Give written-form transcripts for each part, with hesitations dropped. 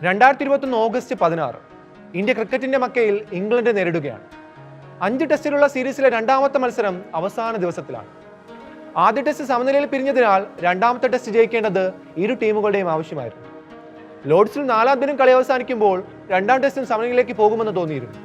2021 August 16 India ക്രിക്കറ്റിന്റെ മക്കയിൽ England നേരിടുകയാണ്. 5 ടെസ്റ്റിലുള്ള സീരീസിലെ രണ്ടാമത്തെ മത്സരം അവസാന ദിവസത്തിലാണ്. ആദ്യ ടെസ്റ്റ് സമനിലയിൽ പിരിഞ്ഞതിനാൽ രണ്ടാമത്തെ ടെസ്റ്റ് ജയിക്കേണ്ടത് ഇരു ടീമുകളുടെയും ആവശ്യമായിരുന്നു. ലോർഡ്സിൽ 4ാം ദിനം കളി അവസാനിക്കുമ്പോൾ രണ്ടാം ടെസ്റ്റും സമനിലയിലേക്ക് പോകുമെന്ന് തോന്നിയിരുന്നു.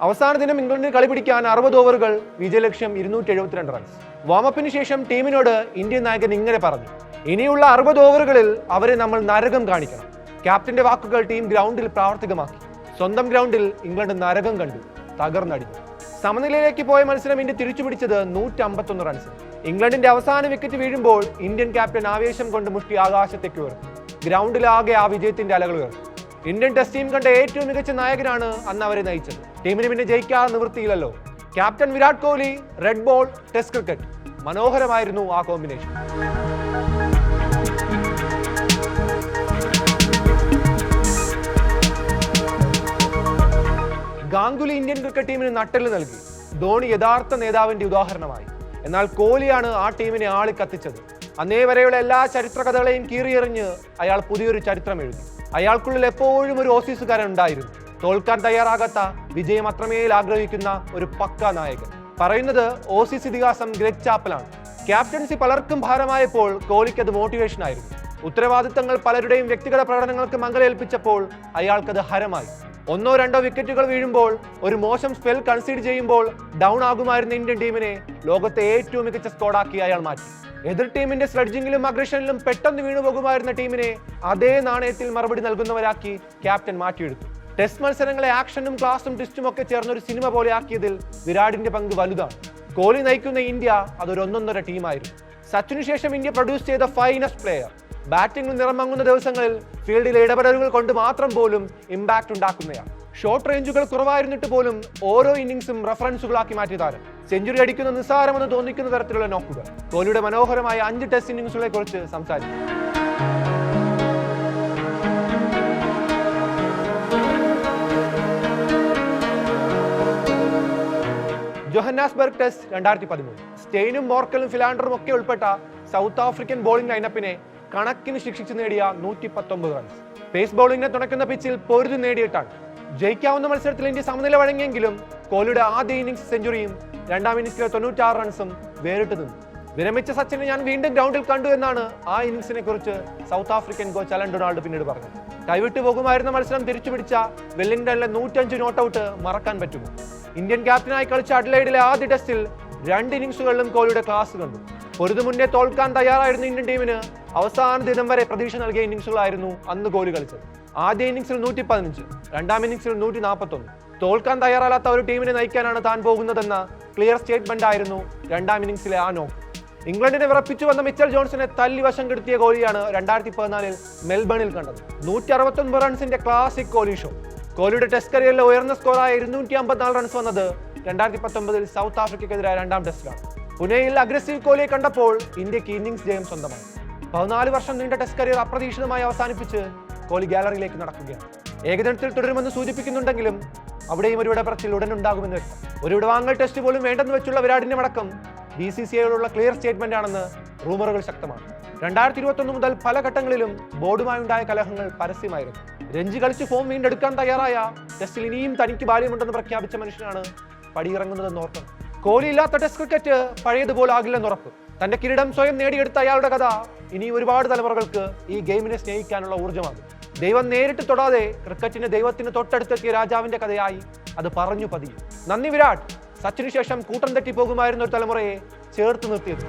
അവസാന ദിനം ഇംഗ്ലണ്ടിന് കളി പിടിക്കാൻ 60 ഓവറുകൾ, വിജയലക്ഷ്യം 272 റൺസ്. വാമപ്പിന് ശേഷം ടീമിനോട് ഇന്ത്യൻ നായകൻ ഇങ്ങനെ പറഞ്ഞു: ഇനിയുള്ള 60 ഓവറുകളിൽ അവരെ നമ്മൾ നരകം കാണിക്കണം. ക്യാപ്റ്റന്റെ വാക്കുകൾ ടീം ഗ്രൗണ്ടിൽ പ്രാവർത്തികമാക്കി. സ്വന്തം ഗ്രൗണ്ടിൽ ഇംഗ്ലണ്ട് നരകം കണ്ടു, തകർന്നടിഞ്ഞു. സമനിലയിലേക്ക് പോയ മത്സരം ഇന്ത്യ തിരിച്ചുപിടിച്ചത് 151 റൺസ്. ഇംഗ്ലണ്ടിന്റെ അവസാന വിക്കറ്റ് വീഴുമ്പോൾ ഇന്ത്യൻ ക്യാപ്റ്റൻ ആവേശം കൊണ്ട് മുഷ്ടി ആകാശത്തേക്ക് ഉയർന്നു. ഗ്രൗണ്ടിലാകെ ആ വിജയത്തിന്റെ അലകൾ ഉയർന്നു. ഇന്ത്യൻ ടെസ്റ്റ് ടീം കണ്ട ഏറ്റവും മികച്ച നായകനാണ് അന്ന് അവരെ നയിച്ചത്. ടീമിന് പിന്നെ ജയിക്കാതെ നിവൃത്തിയില്ലല്ലോ. Captain Virat Kohli, red ball, test cricket, മനോഹരമായിരുന്നു ആ കോമ്പിനേഷൻ. ഗാംഗുലി ഇന്ത്യൻ ക്രിക്കറ്റ് ടീമിന് നട്ടെല്ല് നൽകി. ധോണി യഥാർത്ഥ നേതാവിന്റെ ഉദാഹരണമായി. എന്നാൽ കോഹ്ലിയാണ് ആ ടീമിനെ ആളിക്കത്തിച്ചത്. അന്നേ വരെയുള്ള എല്ലാ ചരിത്ര കഥകളെയും കീറിയെറിഞ്ഞ് അയാൾ പുതിയൊരു ചരിത്രം എഴുതി. അയാൾക്കുള്ളിൽ എപ്പോഴും ഒരു ഓസീസുകാരൻ ഉണ്ടായിരുന്നു. തോൽക്കാൻ തയ്യാറാകാത്ത, വിജയം അത്രമേൽ ആഗ്രഹിക്കുന്ന ഒരു പക്ക നായകൻ. പറയുന്നത് ഓസീസ് ഇതിഹാസം ഗ്രെഗ് ചാപ്പലാണ്. ക്യാപ്റ്റൻസി പലർക്കും ഭാരമായപ്പോൾ കോഹ്ലിക്ക് അത് മോട്ടിവേഷൻ ആയിരുന്നു. ഉത്തരവാദിത്തങ്ങൾ പലരുടെയും വ്യക്തിഗത പ്രകടനങ്ങൾക്ക് മംഗലേൽപ്പിച്ചപ്പോൾ അയാൾക്കത് ഹരമായി. 1-2 വിക്കറ്റുകൾ വീഴുമ്പോൾ, ഒരു മോശം സ്പെൽ കൺസീഡ് ചെയ്യുമ്പോൾ ഡൗൺ ആകുമായിരുന്ന ഇന്ത്യൻ ടീമിനെ ലോകത്തെ ഏറ്റവും മികച്ച സ്ക്വാഡാക്കി അയാൾ മാറ്റി. എതിർ ടീമിന്റെ സ്ലഡ്ജിങ്ങിലും അഗ്രഷനിലും പെട്ടെന്ന് വീണുപോകുമായിരുന്ന ടീമിനെ അതേ നാണയത്തിൽ മറുപടി നൽകുന്നവരാക്കി ക്യാപ്റ്റൻ മാറ്റിയെടുത്തു. ടെസ്റ്റ് മത്സരങ്ങളെ ആക്ഷനും ക്ലാസും ടെസ്റ്റും ഒക്കെ ചേർന്ന ഒരു സിനിമ പോലെ ആക്കിയതിൽ വിരാടിന്റെ പങ്ക് വലുതാണ്. കോഹ്ലി നയിക്കുന്ന ഇന്ത്യ അതൊരു ഒന്നൊന്നര ടീമായിരുന്നു. സച്ചിനു ശേഷം ഇന്ത്യ പ്രൊഡ്യൂസ് ചെയ്ത ഫൈനസ്റ്റ് പ്ലെയർ. ബാറ്റിംഗിൽ നിറമങ്ങുന്ന ദിവസങ്ങളിൽ ഫീൽഡിലെ ഇടപെടലുകൾ കൊണ്ട് മാത്രം പോലും ഇമ്പാക്ട് ഉണ്ടാക്കുന്നയാണ്. ഷോർട്ട് റേഞ്ചുകൾ കുറവായിരുന്നിട്ട് പോലും ഓരോ ഇന്നിംഗ്സും റഫറൻസുകളാക്കി മാറ്റിയ താരം. സെഞ്ചുറി അടിക്കുന്ന നിസ്സാരമെന്ന് തോന്നിക്കുന്ന തരത്തിലുള്ള നോക്കുകൾ. കോഹ്ലിയുടെ മനോഹരമായ 5 ടെസ്റ്റ് ഇന്നിംഗ്സുകളെ കുറിച്ച് സംസാരിക്കും. Johannesburg test 2013. സ്റ്റെയിനും മോർക്കലും ഫിലാൻഡറും ഒക്കെ ഉൾപ്പെട്ട സൗത്ത് ആഫ്രിക്കൻ ബോളിംഗ് ലൈനപ്പിനെ കണക്കിന് ശിക്ഷിച്ച് നേടിയ 119 റൺസ്. പേസ് ബൗളിംഗിനെ തുണയ്ക്കുന്ന പിച്ചിൽ പൊരുതി നേടിയിട്ടാണ്. ജയിക്കാവുന്ന മത്സരത്തിൽ ഇന്ത്യ സമനില വഴങ്ങിയെങ്കിലും കോഹ്ലിയുടെ ആദ്യ ഇന്നിംഗ്സ് സെഞ്ചുറിയും രണ്ടാം ഇന്നിംഗ്സിലെ 96 റൺസും വേറിട്ട് നിന്നു. വിരമിച്ച സച്ചിനെ ഞാൻ വീണ്ടും ഗ്രൗണ്ടിൽ കണ്ടു എന്നാണ് ആ ഇന്നിംഗ്സിനെ കുറിച്ച് South African coach Allan Donald പിന്നീട് പറഞ്ഞത്. കൈവിട്ടു പോകുമായിരുന്ന മത്സരം തിരിച്ചുപിടിച്ച വെല്ലിംഗ്ടണിലെ 105 നോട്ടൌട്ട് മറക്കാൻ പറ്റുമോ? ഇന്ത്യൻ ക്യാപ്റ്റനായി കളിച്ച അഡ്ലൈഡിലെ ആദ്യ ടെസ്റ്റിൽ 2 ഇന്നിംഗ്സുകളിലും കോഹ്ലിയുടെ ക്ലാസ് കണ്ടു. പൊരുതു മുന്നേ തോൽക്കാൻ തയ്യാറായിരുന്ന ഇന്ത്യൻ ടീമിന് അവസാന ദിനം വരെ പ്രതീക്ഷ നൽകിയ ഇന്നിംഗ്സുകളായിരുന്നു അന്ന് കോഹ്ലി കളിച്ചത്. ആദ്യ ഇന്നിംഗ്സിൽ 115, രണ്ടാം ഇന്നിംഗ്സിൽ 141. തോൽക്കാൻ തയ്യാറല്ലാത്ത ഒരു ടീമിനെ നയിക്കാനാണ് താൻ പോകുന്നതെന്ന ക്ലിയർ സ്റ്റേറ്റ്മെന്റ് ആയിരുന്നു രണ്ടാം ഇന്നിംഗ്സിലെ ആ നോക്ക്. ഇംഗ്ലണ്ടിനെ വിറപ്പിച്ചു വന്ന മിച്ചൽ ജോൺസനെ തല്ലി വശം കെടുത്തിയ കോഹ്ലിയാണ് 2014 മെൽബണിൽ കണ്ടത്. 169 റൺസിന്റെ ക്ലാസിക് കോഹ്ലി ഷോ. കോഹ്ലിയുടെ ടെസ്റ്റ് കരിയറിലെ ഉയർന്ന സ്കോറായ 254 റൺസ് വന്നത് 2019 സൗത്ത് ആഫ്രിക്കയ്ക്കെതിരായ രണ്ടാം ടെസ്റ്റിലാണ്. പുനെയിൽ അഗ്രസീവ് കോഹ്ലിയെ കണ്ടപ്പോൾ ഇന്ത്യക്ക് ഇന്നിംഗ്സ് ജയം സ്വന്തമായി. 14 വർഷം നീണ്ട ടെസ്റ്റ് കരിയർ അപ്രതീക്ഷിതമായി അവസാനിപ്പിച്ച് കോഹ്ലി ഗാലറിയിലേക്ക് നടക്കുകയാണ്. ഏകദിനത്തിൽ തുടരുമെന്ന് സൂചിപ്പിക്കുന്നുണ്ടെങ്കിലും അവിടെയും ഒരു ഇടപെടൽ ഉടനുണ്ടാകുമെന്ന് വ്യക്തം. ഒരു ഇടവാങ്ങൽ ടെസ്റ്റ് പോലും വേണ്ടെന്ന് വെച്ചുള്ള വിരാടിന്റെ മടക്കം BCCIയോടുള്ള ക്ലിയർ സ്റ്റേറ്റ്മെന്റ് ആണെന്ന് റൂമറുകൾ ശക്തമാണ്. 2021 മുതൽ പല ഘട്ടങ്ങളിലും ബോർഡുമായുണ്ടായ കലഹങ്ങൾ പരസ്യമായിരുന്നു. രഞ്ജി കളിച്ച് ഫോം വീണ്ടെടുക്കാൻ തയ്യാറായ, ടെസ്റ്റിൽ ഇനിയും തനിക്ക് ബാല്യമുണ്ടെന്ന് പ്രഖ്യാപിച്ച മനുഷ്യനാണ് പടിയിറങ്ങുന്നതെന്ന് ഓർക്കണം. കോഹ്ലി ഇല്ലാത്ത ടെസ്റ്റ് ക്രിക്കറ്റ് പഴയതുപോലെ ആകില്ലെന്നുറപ്പ്. തന്റെ കിരീടം സ്വയം നേടിയെടുത്ത അയാളുടെ കഥ ഇനി ഒരുപാട് തലമുറകൾക്ക് ഈ ഗെയിമിനെ സ്നേഹിക്കാനുള്ള ഊർജ്ജമാകും. ദൈവം നേരിട്ട് തൊടാതെ ക്രിക്കറ്റിന് ദൈവത്തിന് തൊട്ടടുത്തെത്തിയ രാജാവിന്റെ കഥയായി അത് പറഞ്ഞു പതിയും. നന്ദി വിരാട്. സച്ചിനു ശേഷം കൂട്ടം തെറ്റി പോകുമായിരുന്ന ഒരു തലമുറയെ ചേർത്ത് നിർത്തിയത്.